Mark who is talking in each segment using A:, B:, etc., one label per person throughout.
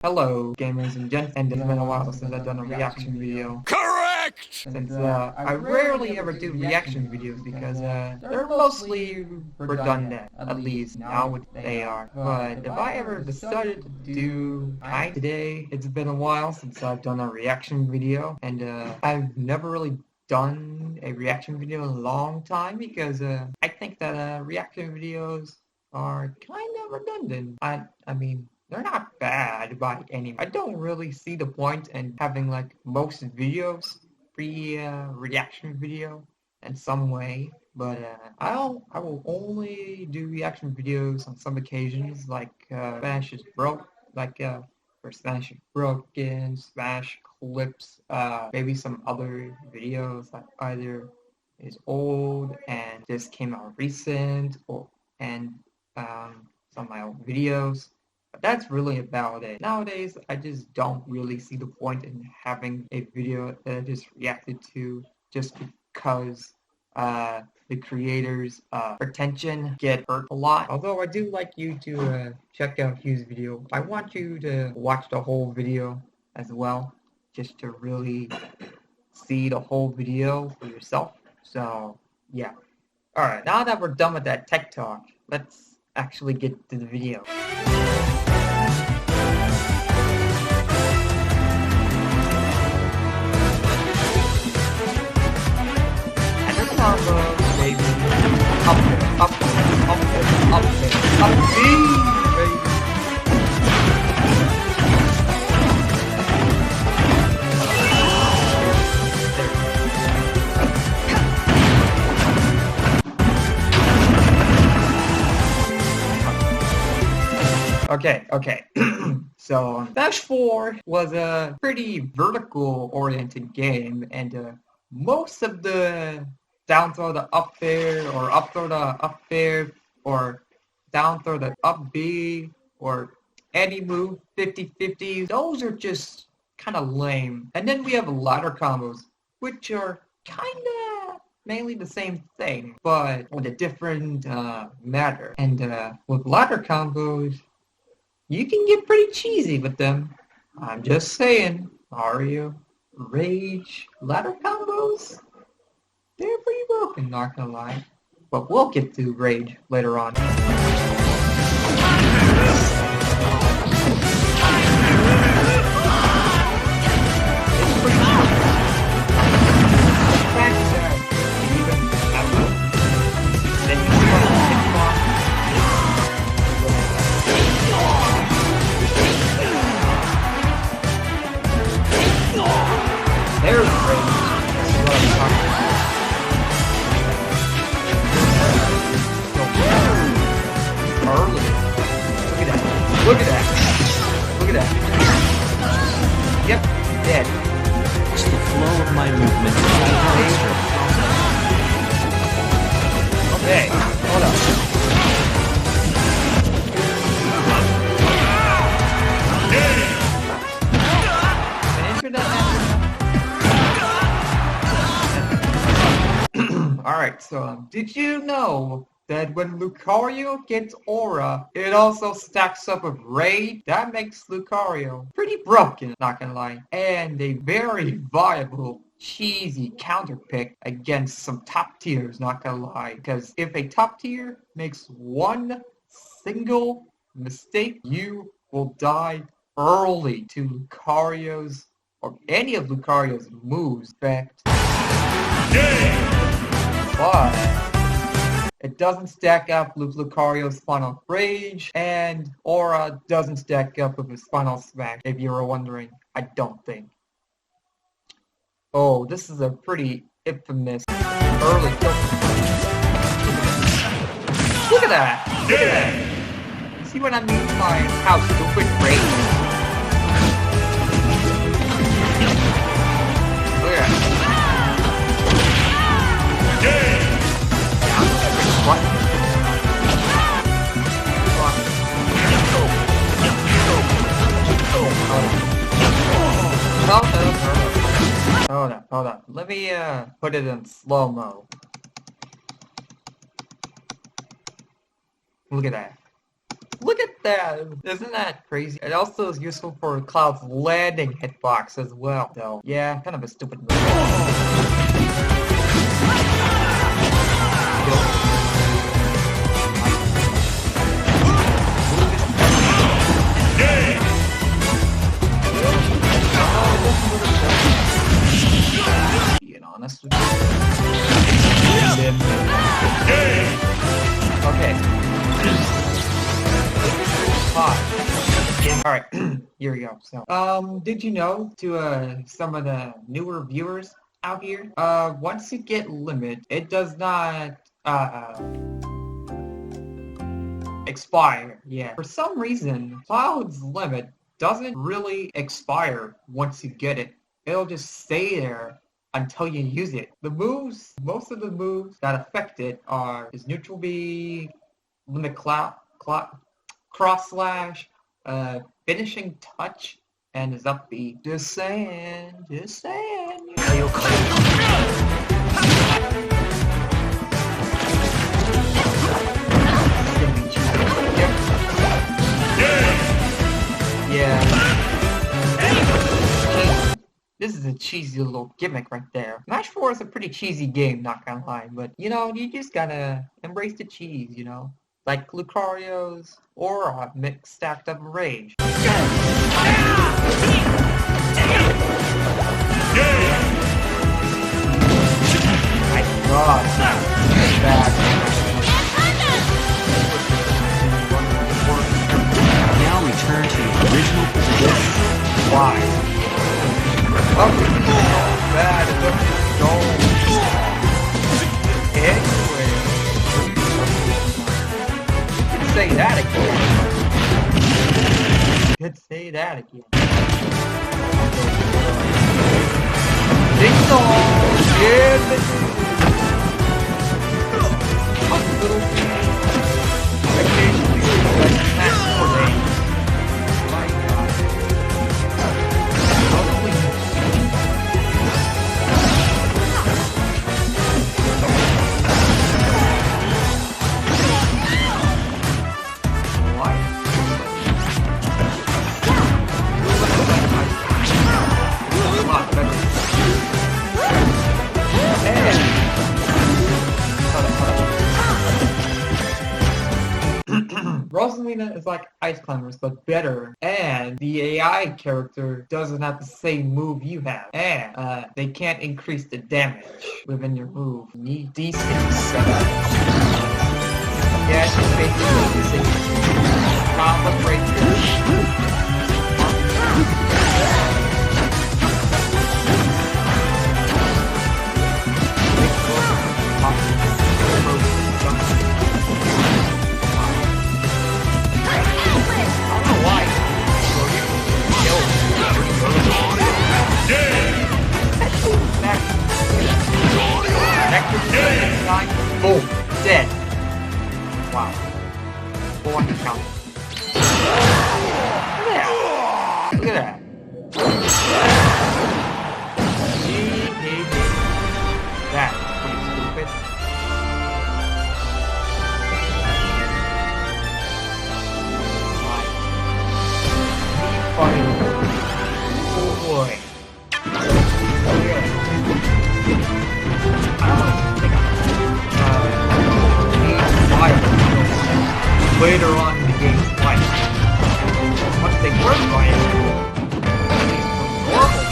A: Hello, gamers and gents, and it's been a while since I've done a reaction video.
B: Correct!
A: Since I rarely ever do reaction videos because they're mostly redundant, at least now they are. But if I ever decided to do today, it's been a while since I've done a reaction video, and I've never really done a reaction video in a long time because I think that reaction videos are kind of redundant. I mean, they're not bad by any. I don't really see the point in having like most videos be a reaction video in some way, but I will only do reaction videos on some occasions, like Spanish is broke, like for Spanish is broken, Spanish clips, maybe some other videos that either is old and just came out recent, or and some of my old videos. But that's really about it. Nowadays, I just don't really see the point in having a video that I just reacted to just because the creators' retention get hurt a lot. Although I do like you to check out heeew's video. I want you to watch the whole video as well, just to really see the whole video for yourself. So, yeah. Alright, now that we're done with that tech talk, let's actually get to the video. Combo, baby. Up there, up there, up there, up there, up there, baby. Okay. So, Smash 4 was a pretty vertical-oriented game, and most of the down throw the up there, or up throw the up there, or down throw the up B, or any move 50-50. Those are just kind of lame. And then we have ladder combos, which are kind of mainly the same thing, but with a different matter. And with ladder combos, you can get pretty cheesy with them. I'm just saying, Mario, Rage, ladder combos, they're pretty broken, not gonna lie. But we'll get to Rage later on. It's pretty cool. The fact that you even have to, then you see what there's Rage. This is what I'm talking about. Early. Look at that. Yep, dead.
B: Watch the flow of my movement.
A: Okay, hold up. Enter that. Alright, so did you know that when Lucario gets Aura, it also stacks up with Raid? That makes Lucario pretty broken, not gonna lie. And a very viable, cheesy counter pick against some top tiers, not gonna lie. Because if a top tier makes one single mistake, you will die early to Lucario's, or any of Lucario's moves, effect. But it doesn't stack up with Lucario's Final Rage, and Aura doesn't stack up with his Final Smash, if you were wondering. I don't think. Oh, this is a pretty infamous early kill. Look at that! You see what I mean by how stupid Rage is? Look at that. Hold up. Let me put it in slow-mo. Look at that. Look at that! Isn't that crazy? It also is useful for Cloud's landing hitbox as well. So, yeah, kind of a stupid move. Being honest with you. Okay. Alright, here we go. So, did you know, to some of the newer viewers out here, once you get limit, it does not expire. Yeah. For some reason, Cloud's limit doesn't really expire once you get it. It'll just stay there until you use it. The moves, most of the moves that affect it is neutral B, limit cross slash, finishing touch, and is up B. Just saying. Yeah. This is a cheesy little gimmick right there. Smash 4 is a pretty cheesy game, not gonna lie, but you know, you just gotta embrace the cheese, you know? Like Lucario's or a mix stacked up rage. My God.
B: Now return to your original position.
A: Why? Oh, bad. It doesn't go. Anyway. Say that again. Could say that again. Ding dong! Yeah, hospital. Occasionally, like that today. My God. Probably. Rosalina is like Ice Climbers, but better, and the AI character doesn't have the same move you have, and they can't increase the damage within your move. You need decent setup. Yeah, it's just basically the combo breaker. Boom. Dead. Wow. 400 count. Look at that. That's pretty stupid. Oh boy. Later on in the game's life. Once they work on it, normal.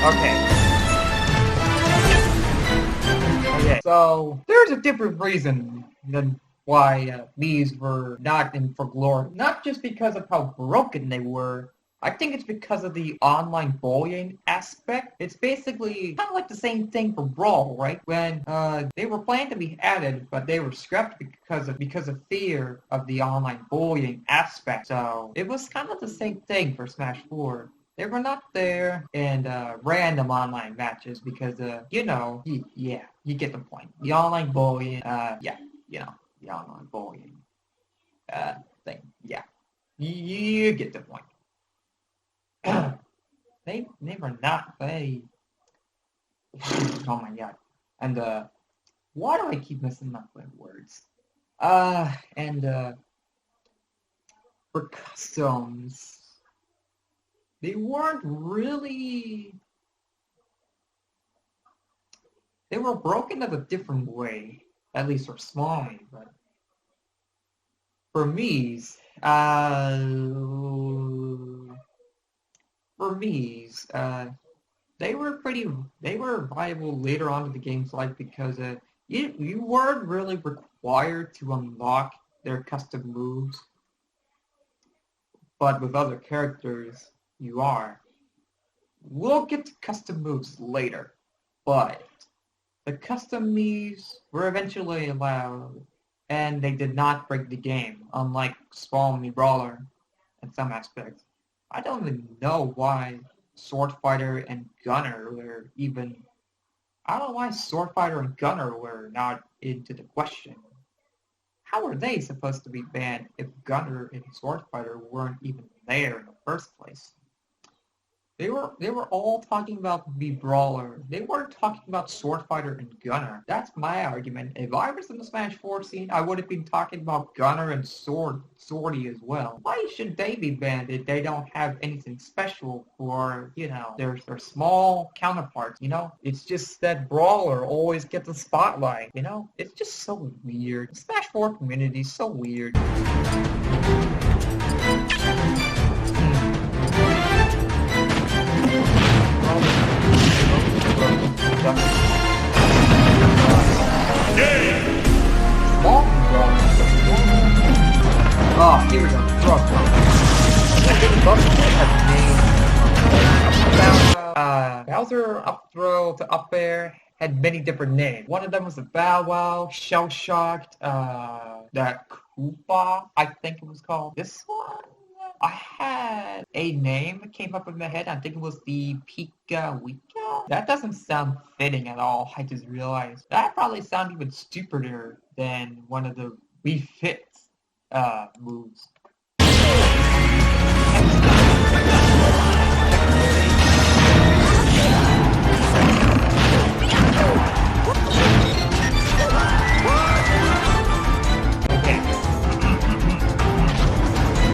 A: Okay. So there's a different reason than why these were not in for glory. Not just because of how broken they were. I think it's because of the online bullying aspect. It's basically kind of like the same thing for Brawl, right? When they were planned to be added, but they were scrapped because of fear of the online bullying aspect. So it was kind of the same thing for Smash 4. They were not there in random online matches because, yeah, you get the point. The online bullying, yeah, the online bullying thing, yeah, you get the point. They were not, oh my god. And, why do I keep messing up with words? And, for customs, they weren't really... They were broken in a different way, at least for Smalley, but for me's, they were viable later on in the game's life because you weren't really required to unlock their custom moves, but with other characters, you are. We'll get to custom moves later, but the custom moves were eventually allowed, and they did not break the game, unlike Small Me Brawler in some aspects. I don't even know why Sword Fighter and Gunner were even... I don't know why Sword Fighter and Gunner were not into the question. How were they supposed to be banned if Gunner and Sword Fighter weren't even there in the first place? They were all talking about the Brawler. They weren't talking about Sword Fighter and Gunner. That's my argument. If I was in the Smash 4 scene, I would have been talking about Gunner and Swordy as well. Why should they be banned if they don't have anything special for, their small counterparts, It's just that Brawler always gets the spotlight, It's just so weird. The Smash 4 community is so weird. Oh, here we go. Bowser up throw to up air had many different names. One of them was the Bow Wow, Shell Shocked, that Koopa, I think it was called. This one, I had a name that came up in my head. I think it was the Pika Wika. That doesn't sound fitting at all. I just realized that probably sounded even stupider than one of the Wii Fit's moves.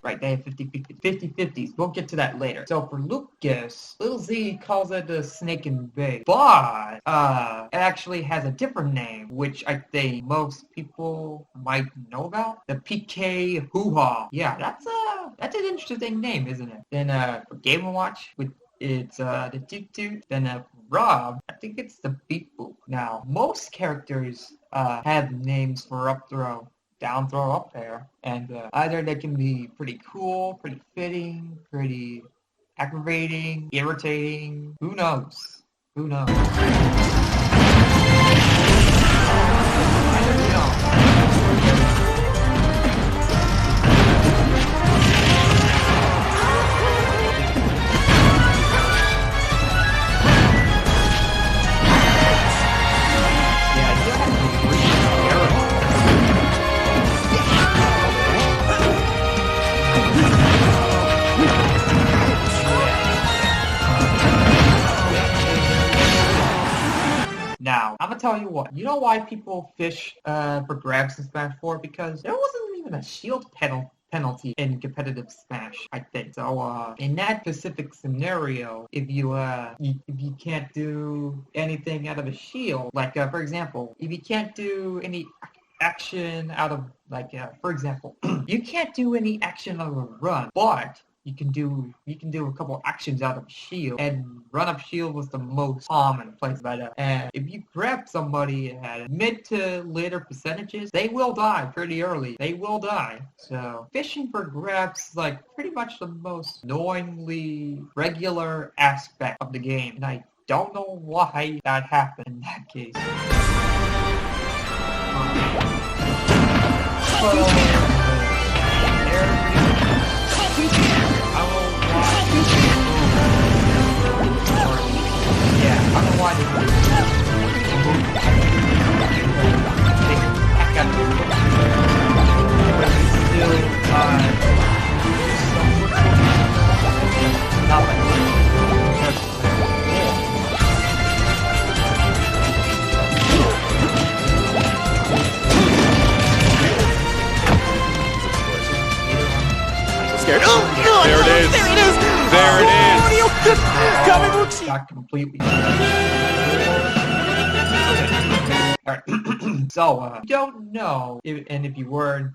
A: Right, they have 50-50s. We'll get to that later. So for Lucas, Lil Z calls it the Snake and Bait, but it actually has a different name, which I think most people might know about. The PK Hoo-Ha. Yeah, that's an interesting name, isn't it? Then for Game & Watch, it's the Toot Toot. Then Rob, I think it's the Beep Boop. Now, most characters have names for up throw, down throw, up air, and either they can be pretty cool, pretty fitting, pretty aggravating, irritating. Who knows? Who knows? Now, I'm gonna tell you what. You know why people fish for grabs in Smash 4? Because there wasn't even a shield penalty in competitive Smash, I think. So, in that specific scenario, if you can't do anything out of a shield, like for example, if you can't do any action out of, like, for example, you can't do any action out of a run, but you can do a couple actions out of a shield, and run-up shield was the most common place. But if you grab somebody at mid to later percentages, they will die pretty early. They will die. So fishing for grabs is like pretty much the most annoyingly regular aspect of the game, and I don't know why that happened in that case. don't know why they do that. Back up. But it's still, not like
C: Scared. Oh, God. There it is. There it is. There it is. Comic book scene.
A: Got completely. Alright. So, you don't know, and if you weren't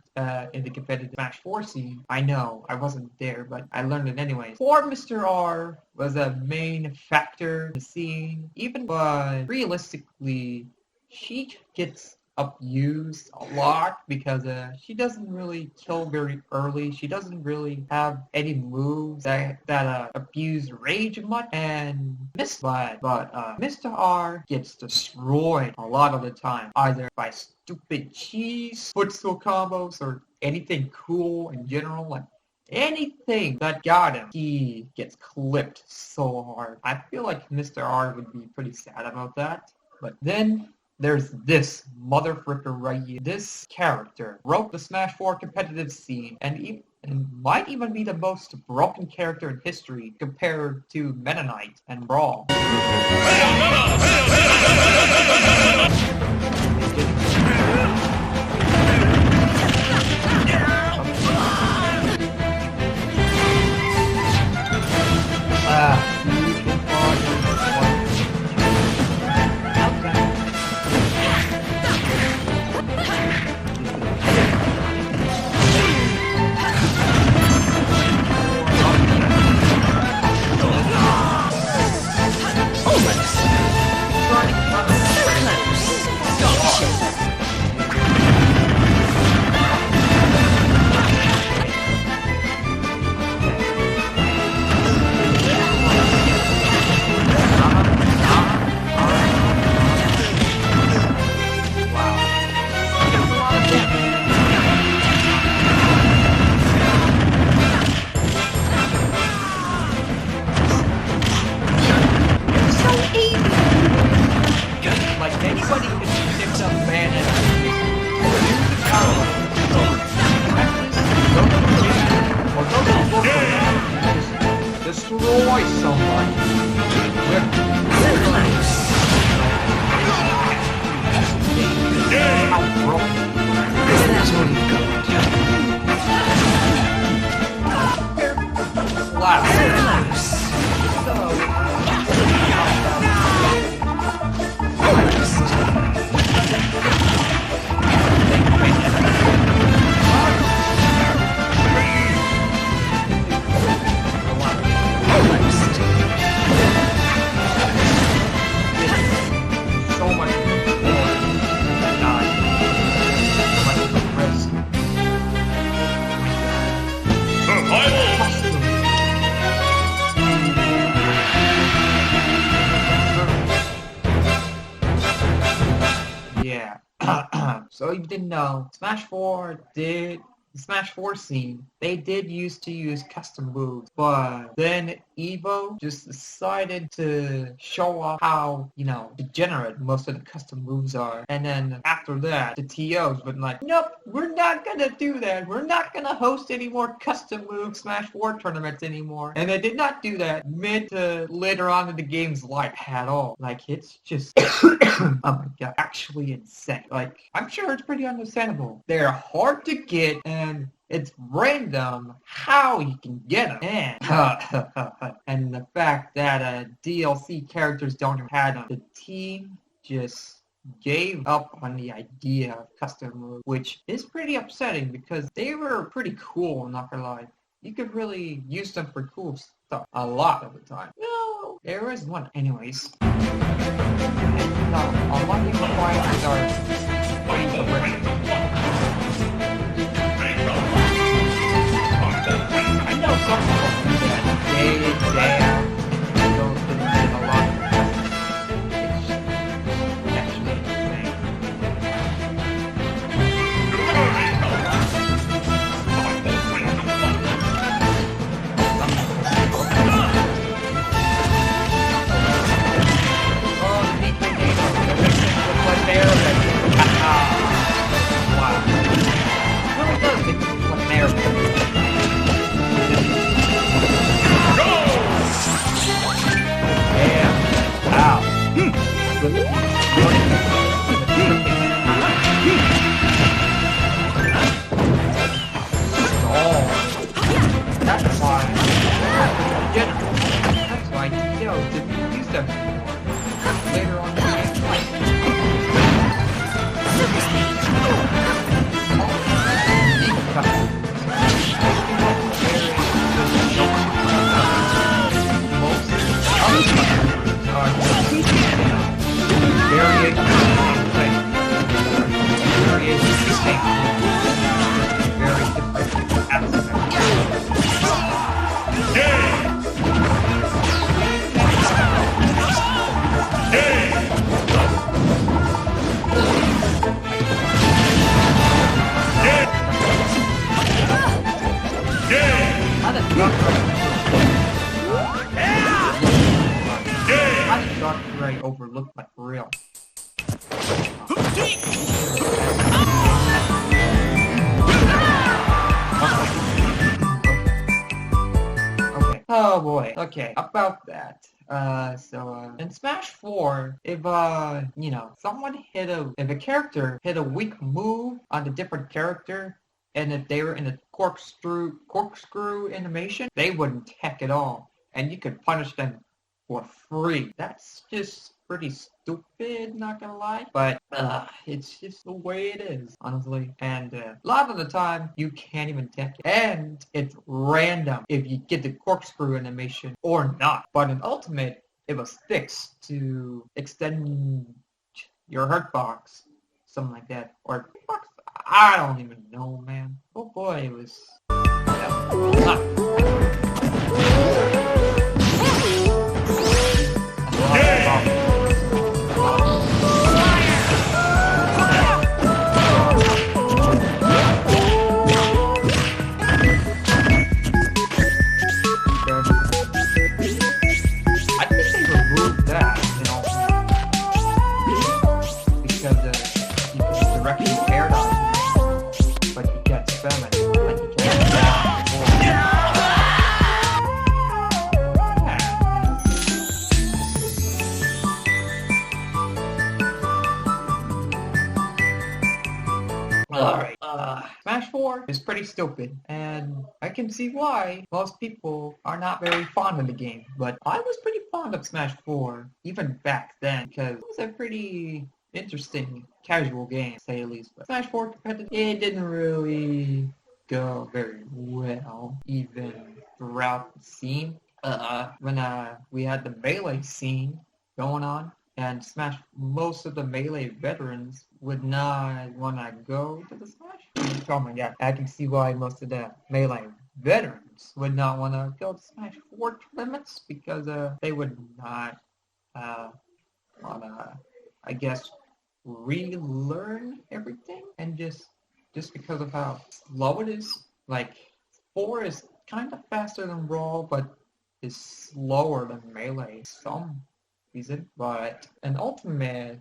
A: in the competitive Smash 4 scene, I know, I wasn't there, but I learned it anyways. Poor Mr. R was a main factor in the scene, even but realistically, she gets abused a lot because she doesn't really kill very early. She doesn't really have any moves that abuse rage much, and Mr. R gets destroyed a lot of the time, either by stupid cheese, footstool combos, or anything cool in general. Like anything that got him, he gets clipped so hard. I feel like Mr. R would be pretty sad about that, but then there's this motherfricker right here. This character broke the Smash 4 competitive scene and might even be the most broken character in history compared to Meta Knight and Brawl. Destroy someone. Yeah. So you didn't know, the Smash 4 scene, they did used to use custom moves, but then Evo just decided to show off how, degenerate most of the custom moves are. And then after that, the TOs were like, nope, we're not gonna do that. We're not gonna host any more custom move Smash 4 tournaments anymore. And they did not do that mid to later on in the game's life at all. Like, it's just, oh my god, actually insane. Like, I'm sure it's pretty understandable. They're hard to get, and it's random how you can get them. And the fact that DLC characters don't even have them. The team just gave up on the idea of custom moves, which is pretty upsetting because they were pretty cool, I'm not gonna lie. You could really use them for cool stuff a lot of the time. No, there is one. Anyways. And, a lot of people requirements are pretty aggressive. I know some people do that day in, day out. Those that did a lot of it's actually insane. same very different aspects. How did Dark Gray overlook like for real? Okay. Oh boy. Okay. About that. In Smash 4, if you know, if a character hit a weak move on a different character, and if they were in a corkscrew animation, they wouldn't tech at all, and you could punish them for free. That's just pretty stupid, not gonna lie, but it's just the way it is, honestly. And a lot of the time, you can't even tech it, and it's random if you get the corkscrew animation or not. But in Ultimate, it was fixed to extend your hurt box, something like that, or I don't even know, man. Oh boy, it was. I think they removed that, you know, because you can directly air dodge, but you can't spam it like you can Alright, Smash 4 is pretty stupid, and I can see why most people are not very fond of the game, but I was pretty fond of Smash 4, even back then, because it was a pretty interesting, casual game, to say the least. But Smash 4 competitive, it didn't really go very well, even throughout the scene. When we had the Melee scene going on, and most of the Melee veterans would not want to go to the Smash. Oh my god, I can see why most of the Melee veterans would not want to go to Smash 4 tournaments, because they would not want to, I guess, relearn everything, and just because of how slow it is. Like, 4 is kind of faster than Brawl, but is slower than Melee some reason. But in Ultimate,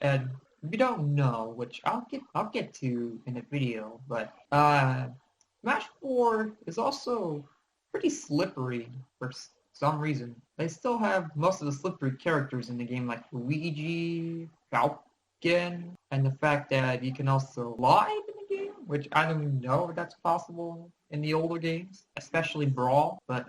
A: and if you don't know, which I'll get to in a video, but Smash 4 is also pretty slippery for some reason. They still have most of the slippery characters in the game, like Luigi, Falcon, and the fact that you can also live in the game, which I don't even know if that's possible in the older games, especially Brawl, but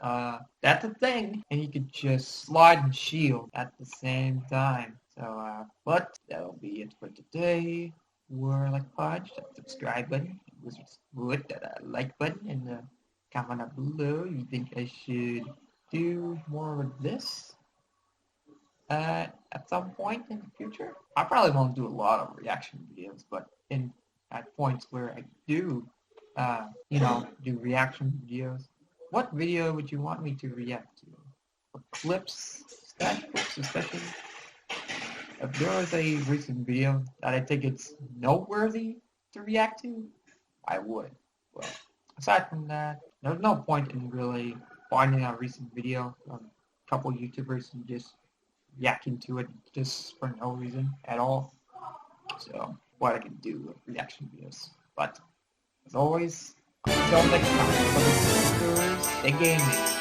A: that's a thing, and you could just slide and shield at the same time. So, but that'll be it for today. Like Punch, that subscribe button, Wizards Wood, that like button, and comment down below. You think I should do more of this at some point in the future? I probably won't do a lot of reaction videos, but at points where I do, do reaction videos, what video would you want me to react to? Or clips, stash clips especially? If there was a recent video that I think it's noteworthy to react to, I would. Well, aside from that, there's no point in really finding a recent video from a couple YouTubers and just reacting to it just for no reason at all. So, what I can do with reaction videos. But, as always, until next time, stay gaming.